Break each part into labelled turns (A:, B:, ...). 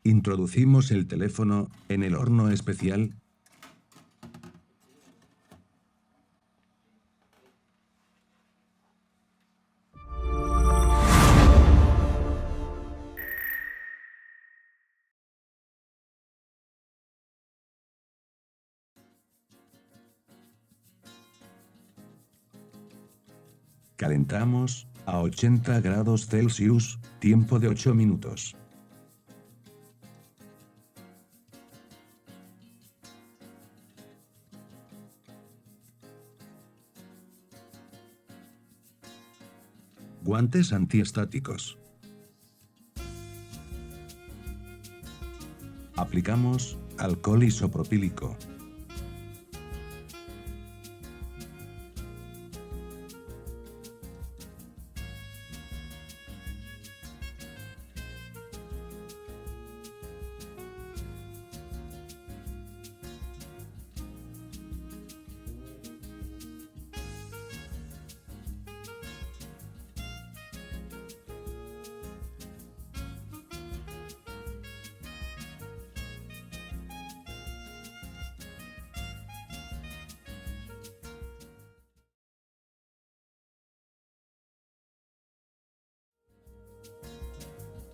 A: Introducimos el teléfono en el horno especial. Calentamos a 80 grados Celsius, tiempo de 8 minutos. Guantes antiestáticos. Aplicamos alcohol isopropílico.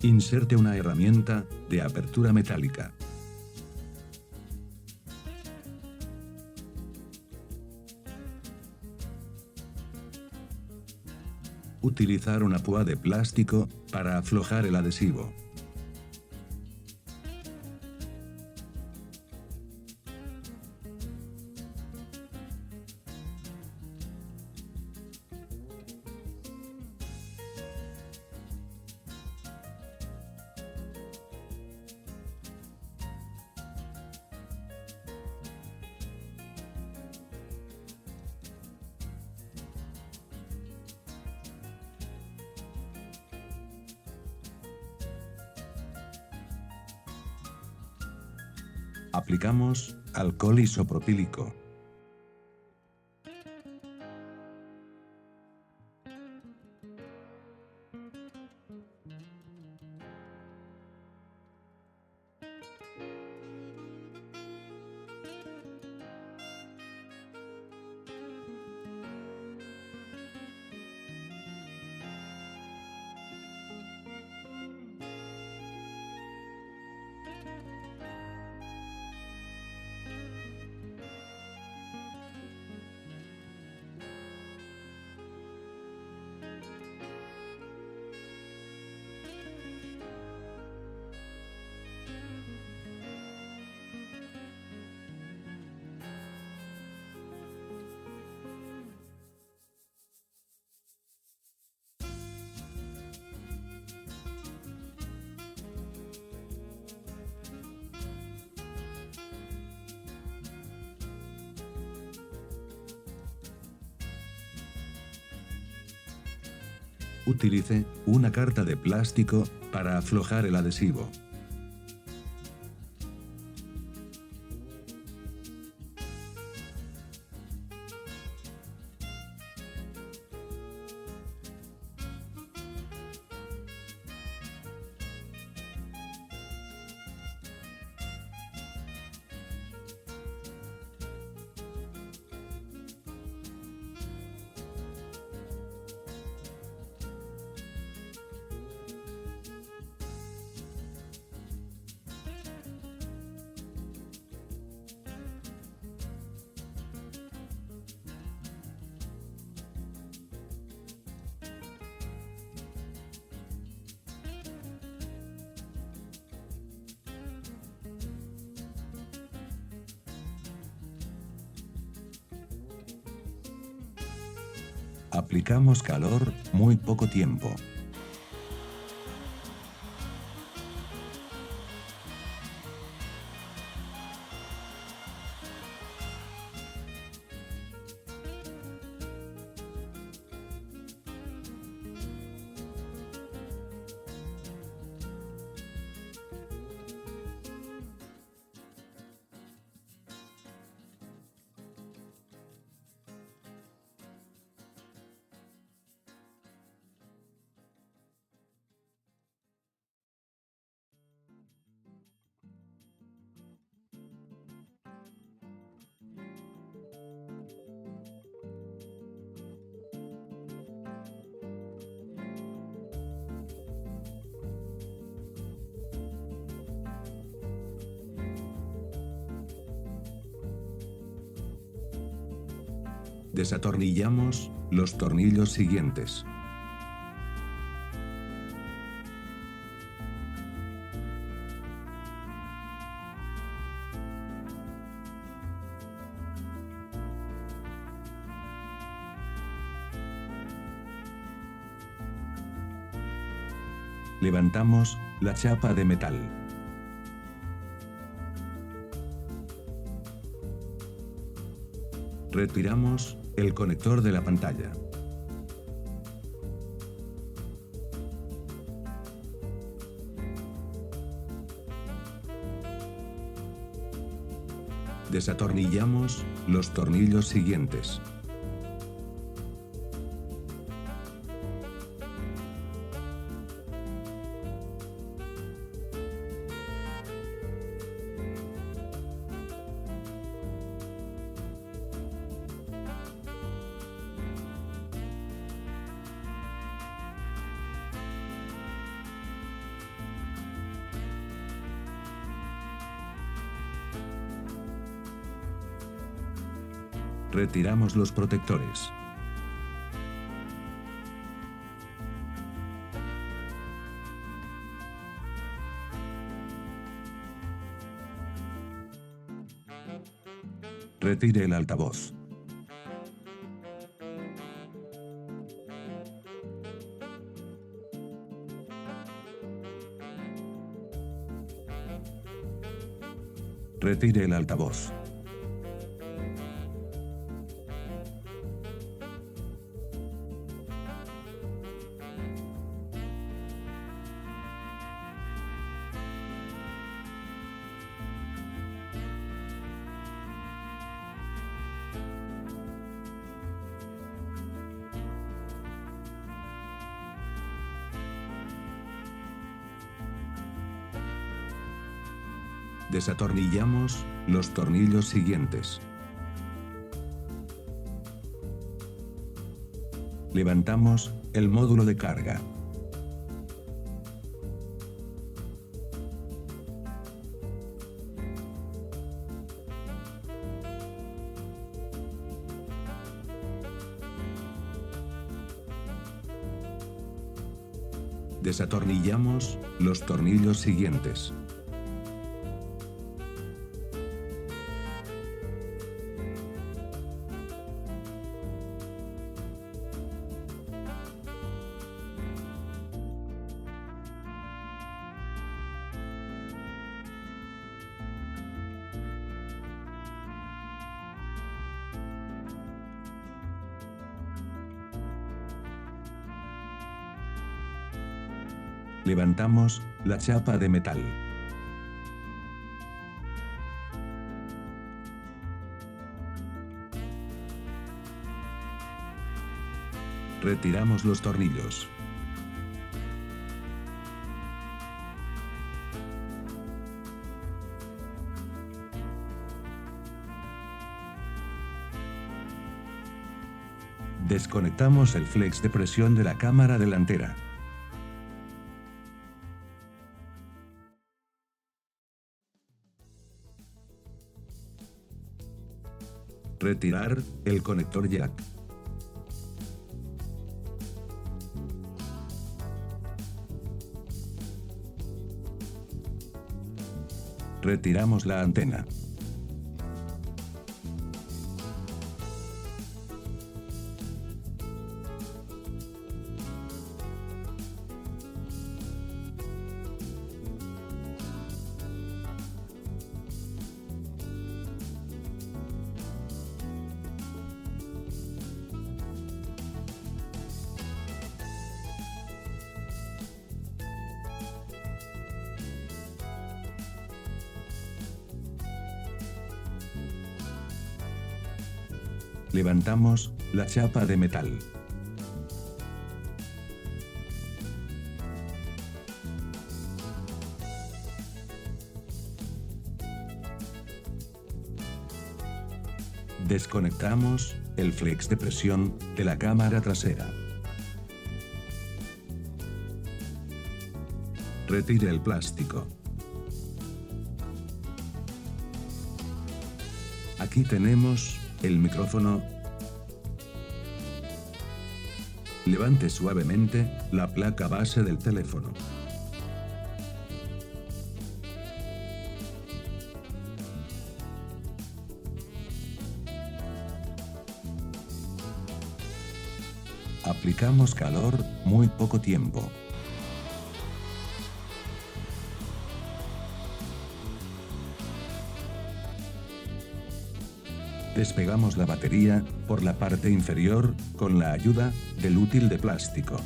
A: Inserte una herramienta de apertura metálica. Utilizar una púa de plástico para aflojar el adhesivo. Aplicamos alcohol isopropílico. Utilice una carta de plástico para aflojar el adhesivo. Aplicamos calor muy poco tiempo. Desatornillamos los tornillos siguientes. Levantamos la chapa de metal. Retiramos el conector de la pantalla. Desatornillamos los tornillos siguientes. Retiramos los protectores. Retire el altavoz. Retire el altavoz. Desatornillamos los tornillos siguientes. Levantamos el módulo de carga. Desatornillamos los tornillos siguientes. Levantamos la chapa de metal. Retiramos los tornillos. Desconectamos el flex de presión de la cámara delantera. Retirar el conector jack. Retiramos la antena. Levantamos la chapa de metal. Desconectamos el flex de presión de la cámara trasera. Retire el plástico. Aquí tenemos el micrófono Levante suavemente la placa base del teléfono. Aplicamos calor, muy poco tiempo. Despegamos la batería por la parte inferior con la ayuda del útil de plástico.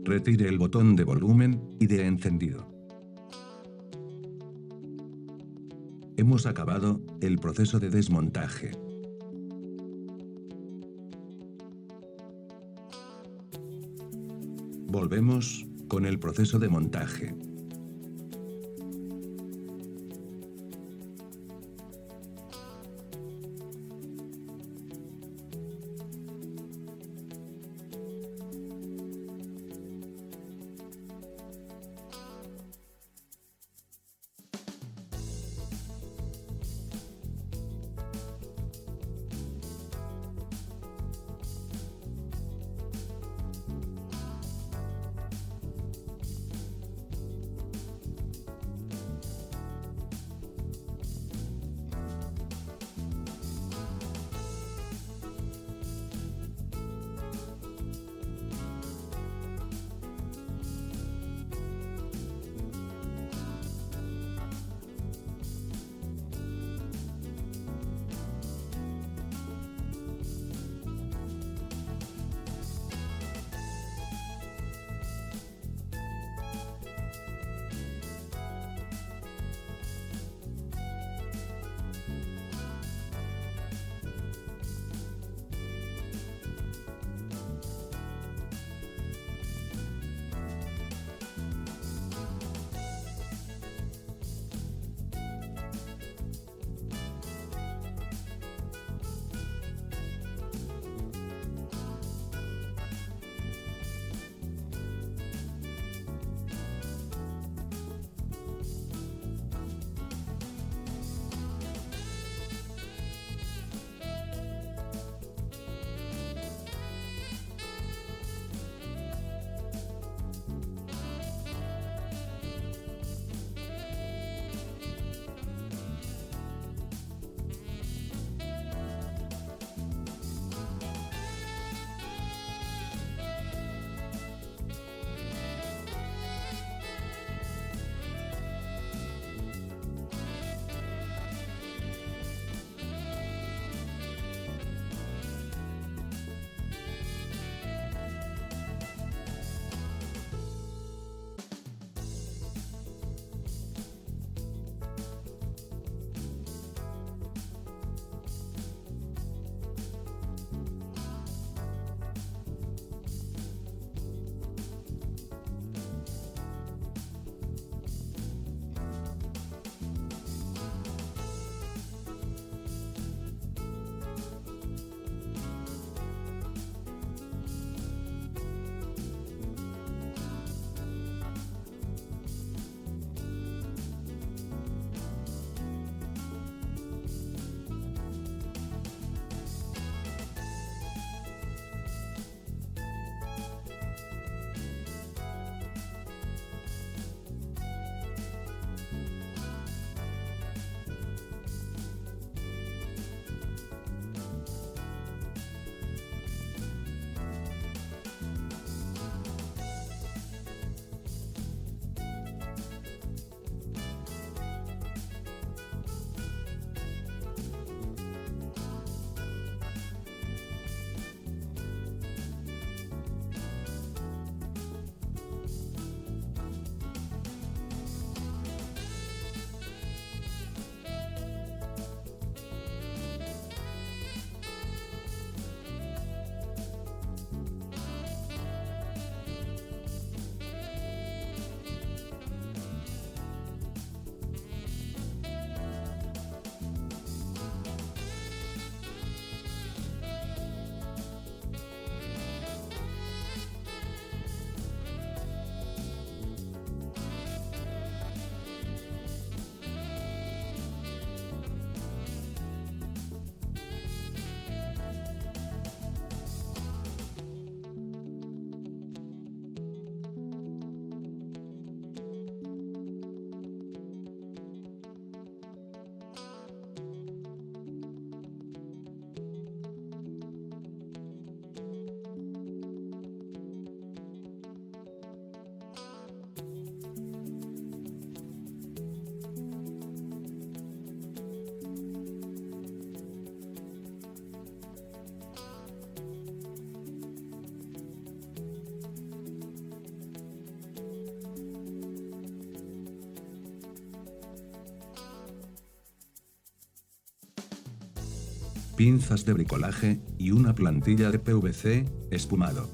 A: Retire el botón de volumen y de encendido. Hemos acabado el proceso de desmontaje. Volvemos con el proceso de montaje. pinzas de bricolaje y una plantilla de PVC espumado.